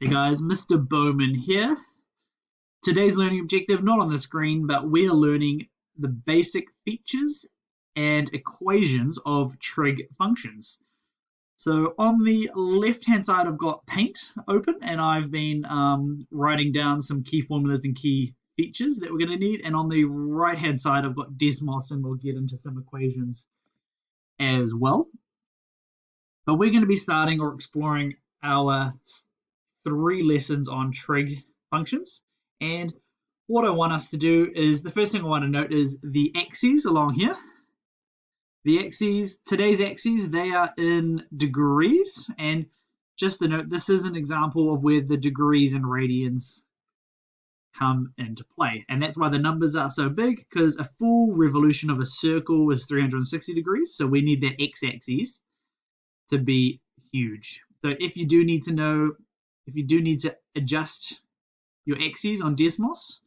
Hey guys, Mr. Bowman here. Today's learning objective, not on the screen, but we are learning the basic features and equations of trig functions. So on the left-hand side, I've got Paint open, and I've been writing down some key formulas and key features that we're going to need. And on the right-hand side, I've got Desmos, and we'll get into some equations as well. But we're going to be starting or exploring our 3 lessons on trig functions. And what I want us to do is, the first thing I want to note is the axes along here. The axes, today's axes, they are in degrees. And just to note, this is an example of where the degrees and radians come into play. And that's why the numbers are so big, because a full revolution of a circle is 360 degrees. So we need that x-axis to be huge. So if you do need to adjust your axes on Desmos,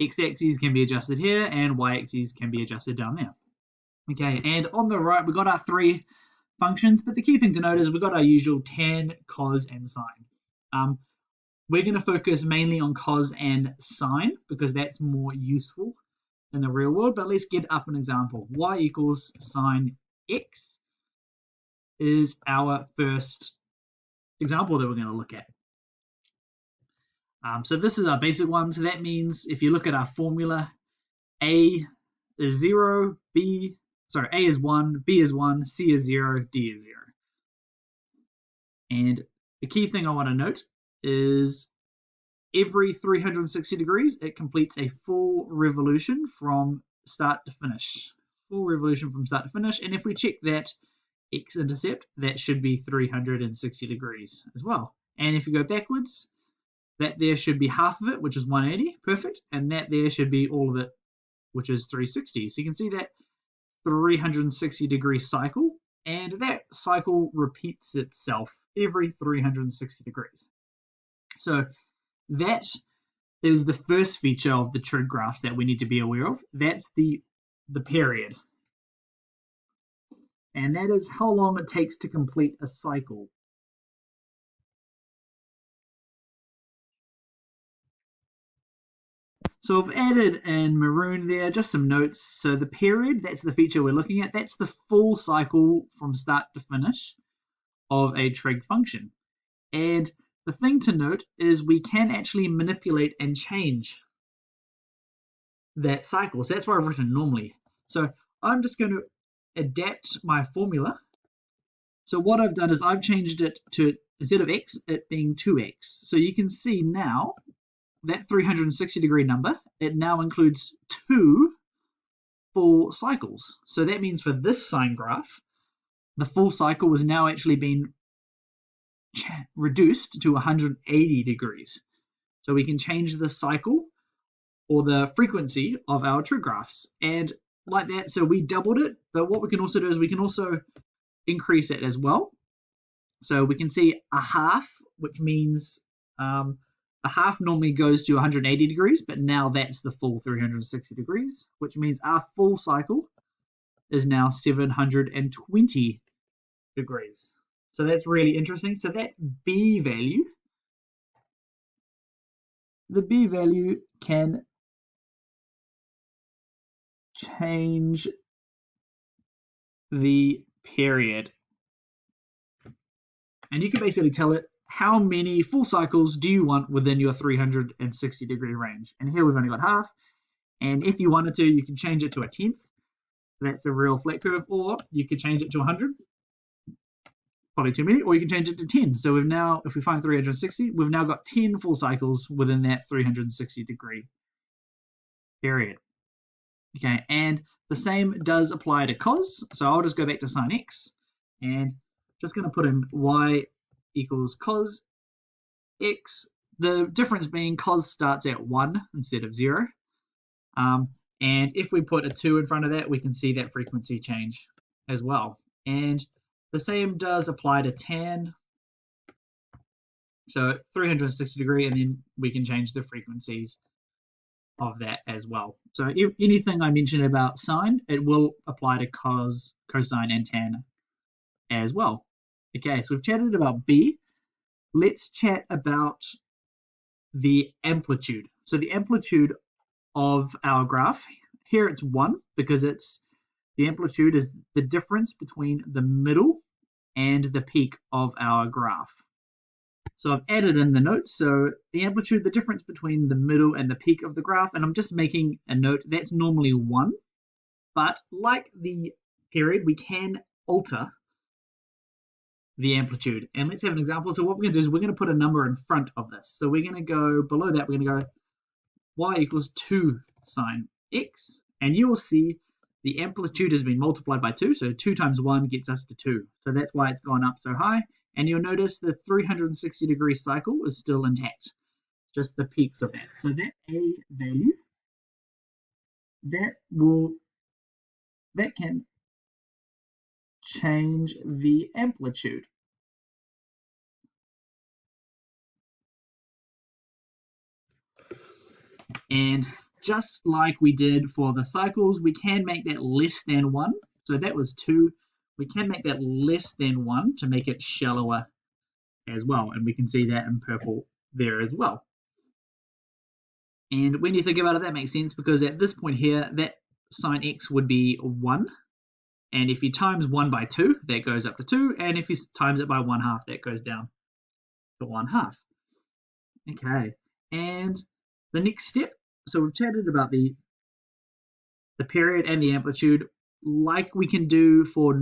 x-axes can be adjusted here and y-axes can be adjusted down there. Okay, and on the right, we've got our 3 functions, but the key thing to note is we've got our usual tan, cos, and sine. We're going to focus mainly on cos and sine because that's more useful in the real world, but let's get up an example. Y equals sine x is our first example that we're going to look at. So this is our basic one. So that means if you look at our formula, A is 0, A is 1, B is 1, C is 0, D is 0. And the key thing I want to note is every 360 degrees, it completes a full revolution from start to finish. Full revolution from start to finish. And if we check that x-intercept, that should be 360 degrees as well. And if you go backwards, that there should be half of it, which is 180, perfect, and that there should be all of it, which is 360. So you can see that 360 degree cycle, and that cycle repeats itself every 360 degrees. So that is the first feature of the trig graphs that we need to be aware of. That's the period. And that is how long it takes to complete a cycle. So I've added in maroon there just some notes. So the period, that's the feature we're looking at. That's the full cycle from start to finish of a trig function. And the thing to note is we can actually manipulate and change that cycle. So that's why I've written normally. So I'm just going to adapt my formula. So what I've done is I've changed it to, instead of x, it being 2x. So you can see now that 360 degree number, it now includes 2 full cycles. So that means for this sine graph, the full cycle has now actually been reduced to 180 degrees. So we can change the cycle or the frequency of our trig graphs. And like that, so we doubled it, but what we can also do is we can also increase it as well. So we can see a half, which means a half normally goes to 180 degrees, but now that's the full 360 degrees, which means our full cycle is now 720 degrees. So that's really interesting. So that B value, the B value can change the period. And you can basically tell it how many full cycles do you want within your 360 degree range. And here we've only got half. And if you wanted to, you can change it to a tenth. That's a real flat curve. Or you could change it to 100. Probably too many. Or you can change it to 10. So we've now, if we find 360, we've now got 10 full cycles within that 360 degree period. Okay, and the same does apply to cos. So I'll just go back to sine x and just going to put in y equals cos x. The difference being cos starts at 1 instead of 0. And if we put a 2 in front of that, we can see that frequency change as well. And the same does apply to tan. So 360 degree, and then we can change the frequencies of that as well. So anything I mentioned about sine, it will apply to cos, cosine, and tan as well. Okay, so we've chatted about B. let's chat about the amplitude. So the amplitude of our graph, here it's 1 because the amplitude is the difference between the middle and the peak of our graph. So I've added in the notes. So the amplitude, the difference between the middle and the peak of the graph, and I'm just making a note, that's normally 1. But like the period, we can alter the amplitude. And let's have an example. So what we're going to do is we're going to put a number in front of this. So we're going to go below that, we're going to go y equals 2 sine x. And you will see the amplitude has been multiplied by 2. So 2 times 1 gets us to 2. So that's why it's gone up so high. And you'll notice the 360-degree cycle is still intact. Just the peaks of that. So that A value, that can change the amplitude. And just like we did for the cycles, we can make that less than 1. So that was 2. We can make that less than 1 to make it shallower as well. And we can see that in purple there as well. And when you think about it, that makes sense because at this point here, that sine x would be 1. And if you times 1 by 2, that goes up to 2. And if you times it by 1/2, that goes down to 1/2. Okay. And the next step, so we've chatted about the period and the amplitude. Like we can do for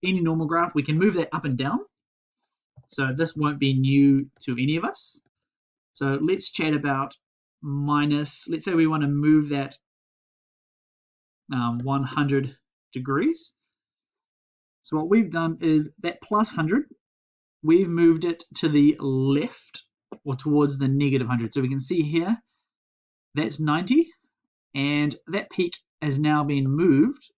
any normal graph, we can move that up and down. So this won't be new to any of us. So let's chat about minus, let's say we want to move that 100 degrees. So what we've done is that plus 100, we've moved it to the left or towards the negative 100. So we can see here, that's 90, and that peak has now been moved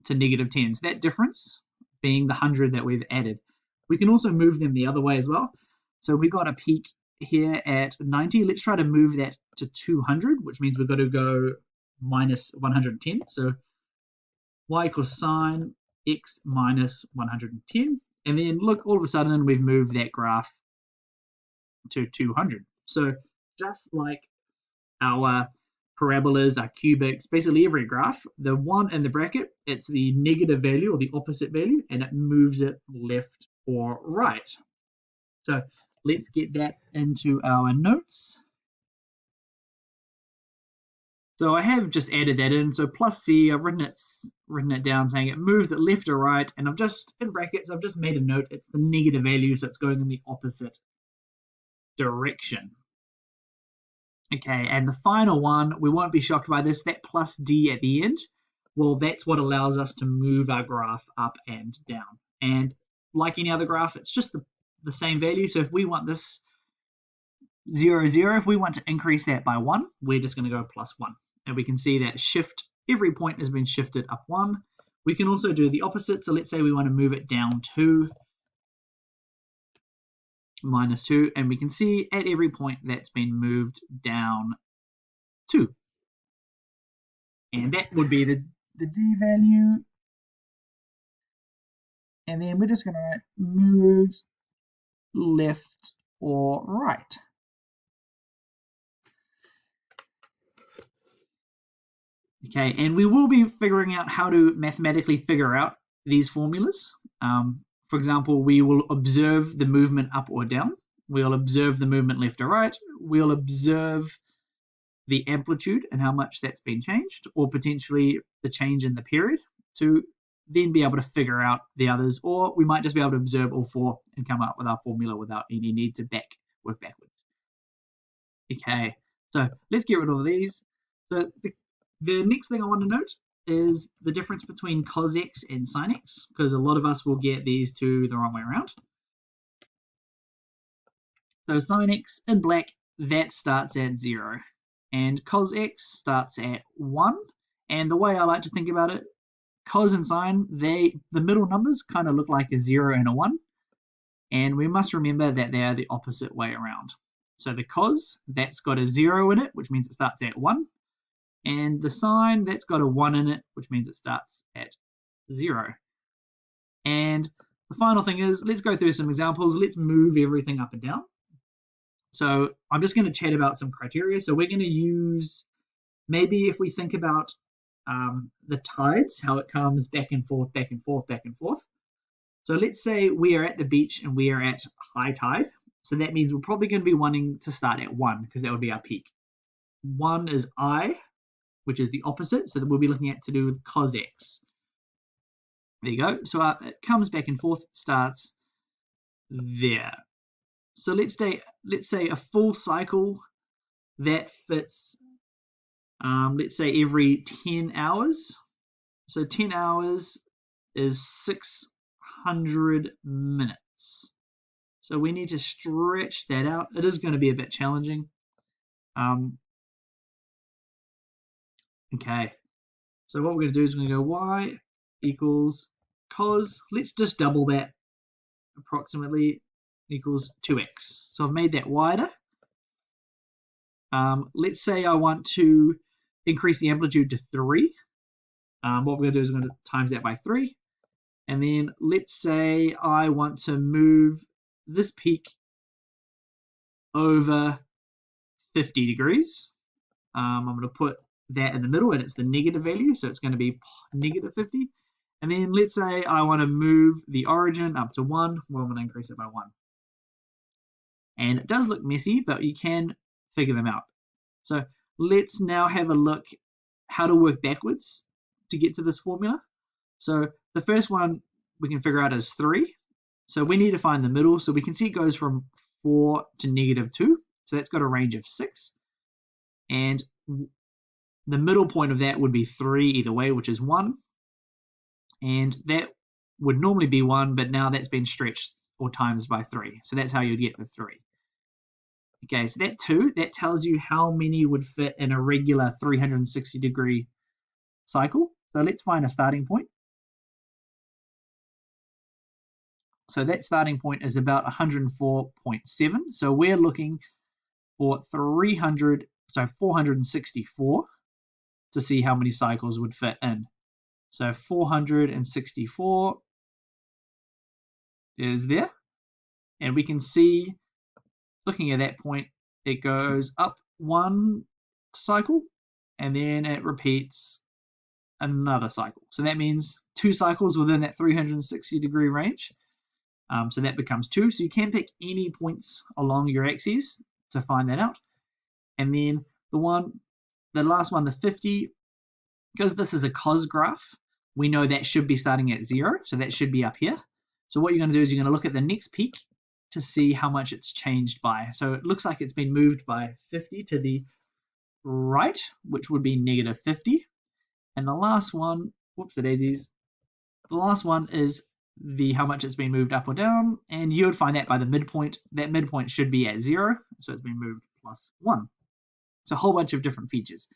to negative 10. So that difference being the 100 that we've added. We can also move them the other way as well. So we've got a peak here at 90. Let's try to move that to 200, which means we've got to go minus 110. So y equals sine x minus 110. And then look, all of a sudden we've moved that graph to 200. So just like our parabolas, our cubics, basically every graph, the 1 in the bracket, it's the negative value or the opposite value, and it moves it left or right. So let's get that into our notes. So I have just added that in. So plus c, I've written it down saying it moves it left or right, and I've just, in brackets, I've just made a note. It's the negative value, so it's going in the opposite direction. Okay, and the final one, we won't be shocked by this, that plus d at the end. Well, that's what allows us to move our graph up and down. And like any other graph, it's just the same value. So if we want this 0, 0, if we want to increase that by 1, we're just going to go plus 1. And we can see that shift, every point has been shifted up 1. We can also do the opposite. So let's say we want to move it down 2, minus 2, and we can see at every point that's been moved down 2. And that would be the d value. And then we're just going to move left or right. Okay, and we will be figuring out how to mathematically figure out these formulas. For example, we will observe the movement up or down. We'll observe the movement left or right. We'll observe the amplitude and how much that's been changed, or potentially the change in the period, to then be able to figure out the others, or we might just be able to observe all 4 and come up with our formula without any need to work backwards. Okay, so let's get rid of all these. So the next thing I want to note is the difference between cos x and sin x, because a lot of us will get these two the wrong way around. So sin x in black, that starts at 0. And cos x starts at 1. And the way I like to think about it, cos and sine, the middle numbers kind of look like a 0 and a 1. And we must remember that they are the opposite way around. So the cos, that's got a 0 in it, which means it starts at 1. And the sine, that's got a 1 in it, which means it starts at 0. And the final thing is, let's go through some examples. Let's move everything up and down. So I'm just going to chat about some criteria. So we're going to use, maybe if we think about the tides, how it comes back and forth, back and forth, back and forth. So let's say we are at the beach and we are at high tide. So that means we're probably going to be wanting to start at 1 because that would be our peak. 1 is I, which is the opposite. So that we'll be looking at to do with cos x. There you go. So it comes back and forth, starts there. So let's say a full cycle that fits, let's say every 10 hours. So 10 hours is 600 minutes. So we need to stretch that out. It is going to be a bit challenging. Okay, so what we're going to do is we're going to go y equals cos, let's just double that, approximately equals 2x. So I've made that wider. Let's say I want to increase the amplitude to 3. What we're going to do is we're going to times that by 3. And then let's say I want to move this peak over 50 degrees. I'm going to put that in the middle, and it's the negative value, so it's going to be negative 50. And then let's say I want to move the origin up to 1. Well, I'm going to increase it by 1. And it does look messy, but you can figure them out. So let's now have a look how to work backwards to get to this formula. So the first one we can figure out is 3. So we need to find the middle. So we can see it goes from 4 to negative 2. So that's got a range of 6. And the middle point of that would be 3 either way, which is 1. And that would normally be 1, but now that's been stretched or times by 3. So that's how you'd get the 3. Okay, so that 2, that tells you how many would fit in a regular 360-degree cycle. So let's find a starting point. So that starting point is about 104.7. So we're looking for 464 to see how many cycles would fit in. So 464 is there. And we can see, looking at that point, it goes up 1 cycle and then it repeats another cycle. So that means 2 cycles within that 360-degree range. So that becomes 2. So you can pick any points along your axes to find that out. And then the last one, the 50, because this is a cos graph, we know that should be starting at 0. So that should be up here. So what you're going to do is you're going to look at the next peak to see how much it's changed by. So it looks like it's been moved by 50 to the right, which would be negative 50. And the last one, whoops the daisies, the last one is how much it's been moved up or down, and you would find that by the midpoint. That midpoint should be at 0, so it's been moved plus 1. So a whole bunch of different features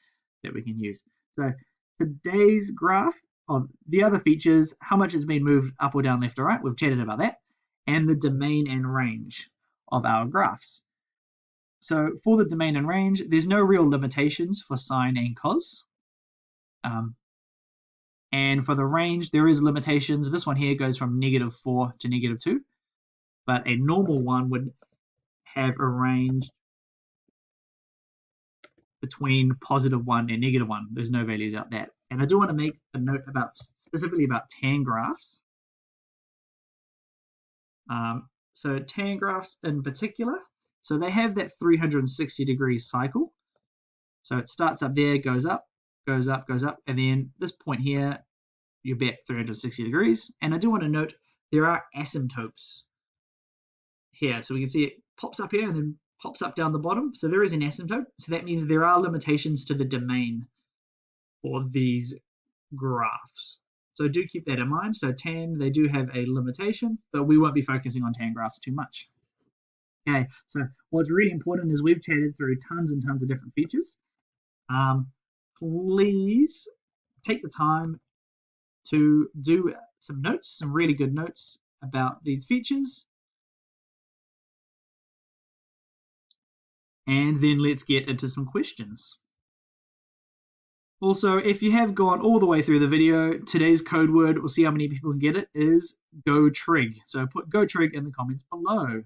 that we can use. So today's graph of the other features, how much it's been moved up or down, left or right, we've chatted about that, and the domain and range of our graphs. So for the domain and range, there's no real limitations for sine and cos. And for the range, there is limitations. This one here goes from negative 4 to negative 2, but a normal one would have a range between positive 1 and negative 1. There's no values out there. And I do want to make a note about specifically about tan graphs. So tan graphs in particular, so they have that 360-degree cycle. So it starts up there, goes up, goes up, goes up, and then this point here, you're back 360 degrees. And I do want to note there are asymptotes here. So we can see it pops up here and then pops up down the bottom. So there is an asymptote. So that means there are limitations to the domain for these graphs. So do keep that in mind. So tan, they do have a limitation, but we won't be focusing on tan graphs too much. Okay, so what's really important is we've chatted through tons and tons of different features. Please take the time to do some notes, some really good notes about these features. And then let's get into some questions. Also, if you have gone all the way through the video, today's code word, we'll see how many people can get it, is go trig. So put go trig in the comments below.